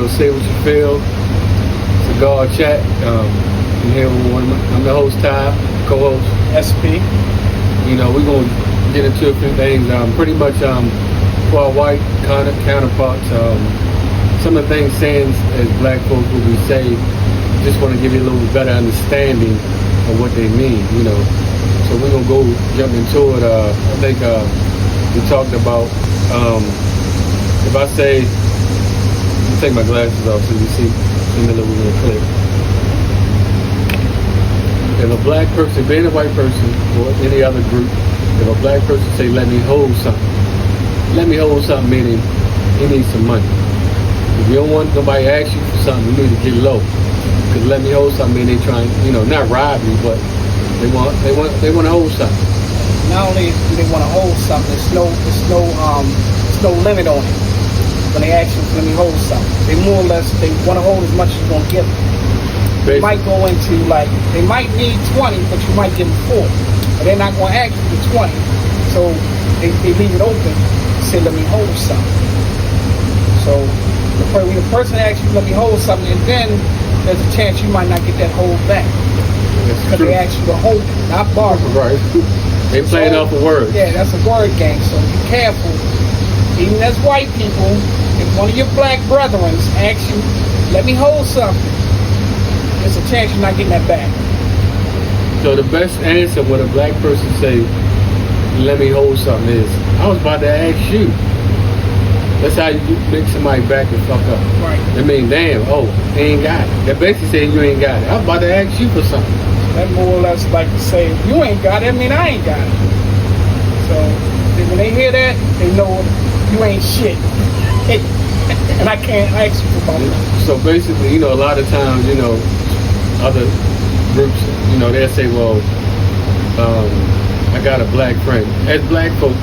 of Saywhatufeel, Cigar Chat. I'm here with I'm the host, Tye, co-host SP. You know, we're gonna get into a few things. Pretty much for our white counterparts, some of the things saying as black folks what we say, just want to give you a little better understanding of what they mean, you know. So we're gonna go jump into it. I think we talked about if I say, let me take my glasses off so you see the little we're gonna click. If a black person, being a white person or any other group, if a black person say, let me hold something, meaning he needs some money. If you don't want nobody to ask you for something, you need to get low. Because let me hold something, meaning they trying, you know, not rob me, but they want to hold something. Not only do they want to hold something, there's no limit on it. When they ask you, let me hold something, they more or less, they want to hold as much as you're going to give them. They might go into like, they might need 20, but you might give them 4. But they're not going to ask you for 20. So they leave it open, say, let me hold something. So the person asks you, let me hold something, and then there's a chance you might not get that hold back. Because they ask you to hold it, not borrow. Right. They playing off of words. Yeah, that's a word game, so be careful. Even as white people, if one of your black brethren asks you, let me hold something, there's a chance you're not getting that back. So the best answer when a black person say, let me hold something is, I was about to ask you. That's how you make somebody back and fuck up. Right. I mean, damn, he ain't got it. That basically saying you ain't got it. I was about to ask you for something. That more or less like to say, if you ain't got it, I mean, I ain't got it. So when they hear that, they know you ain't shit. And I can't ask you for something. So basically, you know, a lot of times, you know, other groups, you know, they'll say, well, I got a black friend. As black folks,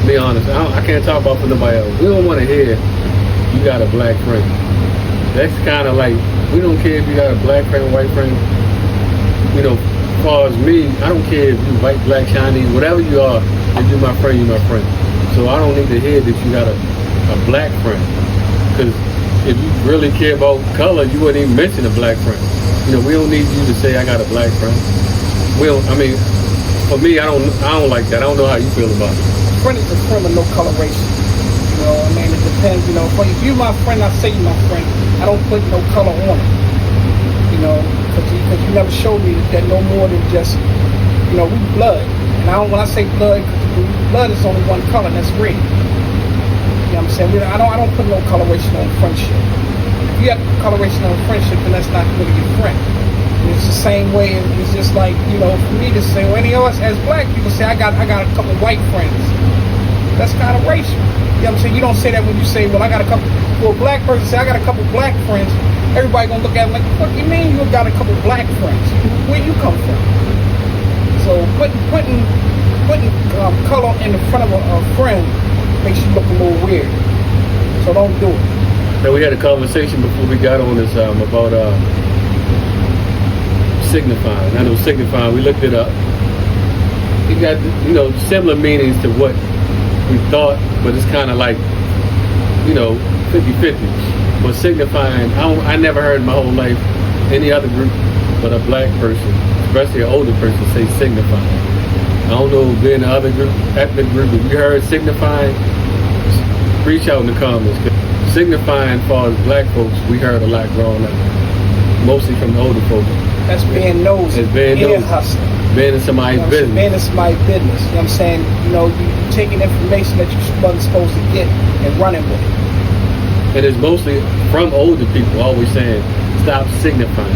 be honest, I can't talk about for nobody else. We don't want to hear you got a black friend. That's kind of like, we don't care if you got a black friend, white friend. You know, as far as me, I don't care if you white, black, Chinese, whatever you are, if you're my friend, you're my friend. So I don't need to hear that you got a black friend. Because if you really care about color, you wouldn't even mention a black friend. You know, we don't need you to say I got a black friend. I mean, for me, I don't like that. I don't know how you feel about it. Friend is a friend with no coloration. You know, I mean, it depends, you know. If you're my friend, I say you're my friend. I don't put no color on it. You know, because you never showed me that no more than just, you know, we blood. And when I say blood is only one color, and that's red. You know what I'm saying? I don't put no coloration on friendship. If you have coloration on friendship, then that's not really your friend. And it's the same way. It's just like, you know, for me to say, or any of us as black people say, I got a couple white friends. That's kind of racial. You know what I'm saying? You don't say that when you say, well, I got a couple. For a black person, say I got a couple black friends. Everybody gonna look at it like, what do you mean you got a couple black friends? Where you come from? So putting color in the front of a friend makes you look a little weird. So don't do it. Now we had a conversation before we got on this about signifying. I know signifying, we looked it up. It got, you know, similar meanings to what we thought, but it's kind of like, you know, 50-50. But signifying, I never heard in my whole life any other group but a black person, especially an older person, say signifying. I don't know, being the other group, ethnic group, if you heard signifying, reach out in the comments. Signifying, as far as black folks, we heard a lot growing up, mostly from the older folks. That's being nosy. It's being nosy. Hustling. Being in somebody's business. Being in somebody's business. You know what I'm saying? You know, you taking information that you wasn't supposed to get and running with it. And it's mostly from older people always saying, stop signifying.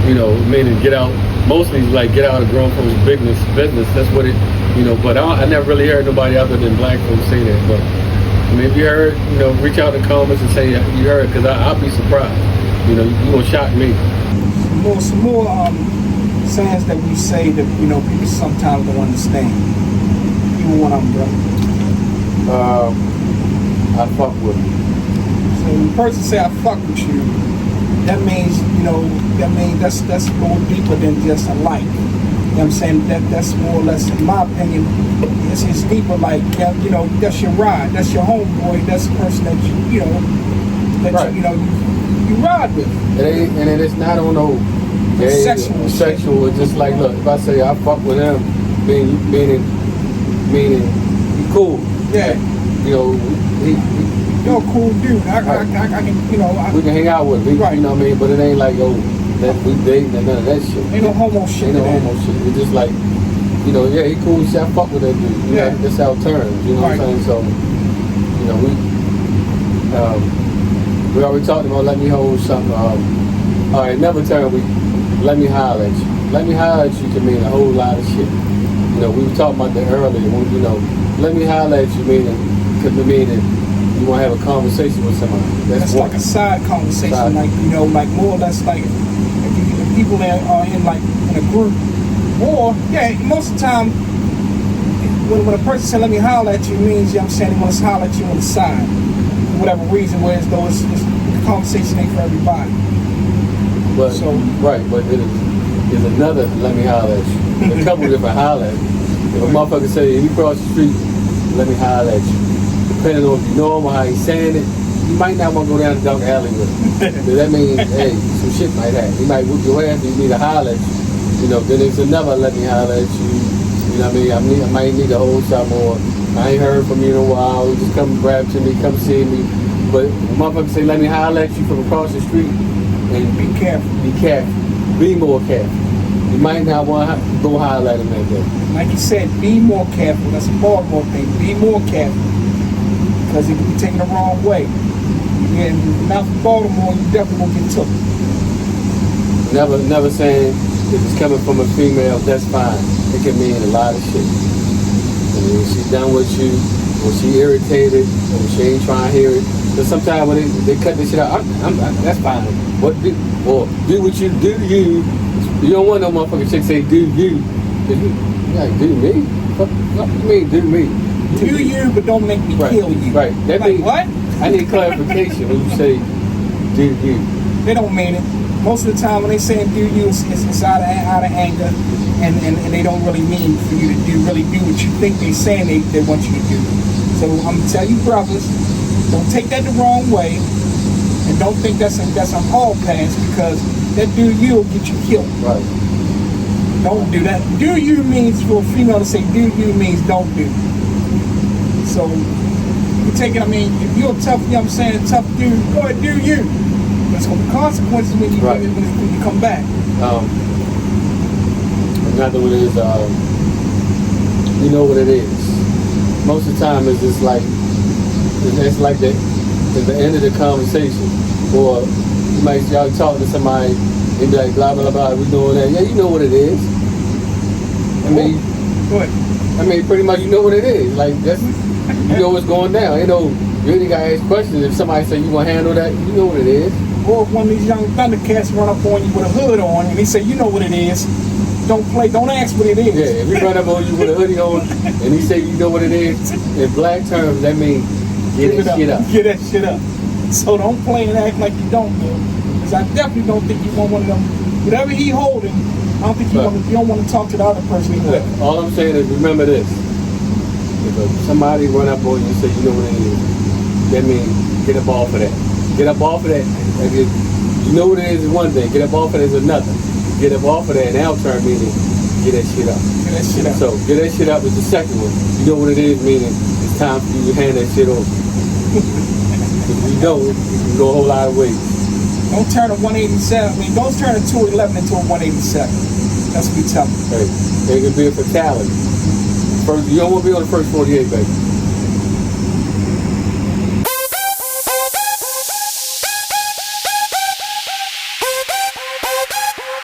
You know, meaning get out, mostly like get out of grown folks' business. That's what it, you know, but I never really heard nobody other than black folks say that. But I mean, if you heard, you know, reach out in the comments and say you heard, because I'll be surprised. You know, you're going to shock me. Some more sayings that we say that, you know, people sometimes don't understand. Even when I'm brother. I fuck with you. So when a person say I fuck with you, that means, you know, that's a little deeper than just a like. You know what I'm saying? That's more or less, in my opinion, it's deeper, like, you know, that's your ride, that's your homeboy, that's the person that you know, that Right. you ride with. And it's not on no sexual. It's just like, look, if I say I fuck with him, meaning he cool. Yeah. You know, You're a cool dude. I can, we can hang out with him. Right. You know what I mean? But it ain't like, yo, that we dating and none of that shit. Ain't no homo shit. Ain't no homo shit. It's just like, yeah, he cool. Shit, I fuck with that dude. You know, that's our terms. You know what I'm saying? So, we already talked about let me hold something. All right, another term let me holler at you. Let me holler at you can mean a whole lot of shit. We were talking about that earlier. When, let me holler at you could mean you want to have a conversation with somebody. That's like a side conversation, like more or less like if people that are in a group, or most of the time when a person says let me holler at you, means he wants to holler at you on the side for whatever reason, whereas though it's the conversation ain't for everybody. But there's another let me holler at you. A couple different holler at you. If a motherfucker say if you cross the street, let me holler at you. Depending on if you know him or how he's saying it, you might not want to go down the dark alley with him. That means, hey, some shit might happen. He might whoop your ass and you need to holler at you. Then there's another let me holler at you. You know what I mean? I might need to hold something, or I ain't heard from you in a while. Just come grab to me, come see me. But motherfucker say let me holler at you from across the street, and be careful. Be careful. Be more careful. You might not want to go holler at him that day. Like you said, be more careful. That's a Baltimore thing. Be more careful. Because it can be taken the wrong way. And not from Baltimore, you definitely won't get took. Never saying if it's coming from a female, that's fine. It can mean a lot of shit. If she's done with you, or she irritated, or she ain't trying to hear it. Because sometimes when they cut this shit out, that's fine. Do what you do you. You don't want no motherfucking chick say do you. You like, do me? What you mean do me? Do you, but don't make me kill you. Right. That like means, what? I need clarification when you say do you. They don't mean it. Most of the time when they say do you, it's out of anger, and they don't really mean for you to do what you think they're saying they want you to do. So I'm gonna tell you, brothers, don't take that the wrong way, and don't think that's a hall pass, because that do you will get you killed. Right. Don't do that. Do you means for a female to say do you means don't do. So you take it. I mean, if you're a tough, tough dude, go ahead, do you. There's going to be consequences when you when you come back. Another one is, you know what it is. Most of the time, it's just like it's like at the end of the conversation, or you might y'all talking to somebody and be like blah blah blah. We doing that. Yeah, you know what it is. I mean, go ahead. I mean, pretty much you know what it is. Like that's you know what's going down. You know, you ain't gotta ask questions. If somebody say you gonna handle that, you know what it is. Or if one of these young Thundercats run up on you with a hood on and he say, you know what it is, don't ask what it is. Yeah, if he run up on you with a hoodie on and he say you know what it is, in black terms, that means get that shit up. Get that shit up. So don't play and act like you don't know. Because I definitely don't think you want one of them. Whatever he holding, I don't think you don't want to talk to the other person he with. All I'm saying is remember this. If somebody run up on you and say you know what it is, that means get up off of that. Get up off of that. You know what it is one thing. Get up off of it is another. Get up off of that in our term meaning get that shit up. Get that shit up. So get that shit up is the second one. You know what it is meaning it's time for you to hand that shit over. If you don't, you can go a whole lot of ways. Don't turn a 187. I mean, don't turn a 211 into a 187. That's what we tell them. Hey, it could be a fatality. You don't want to be on the first 48, baby.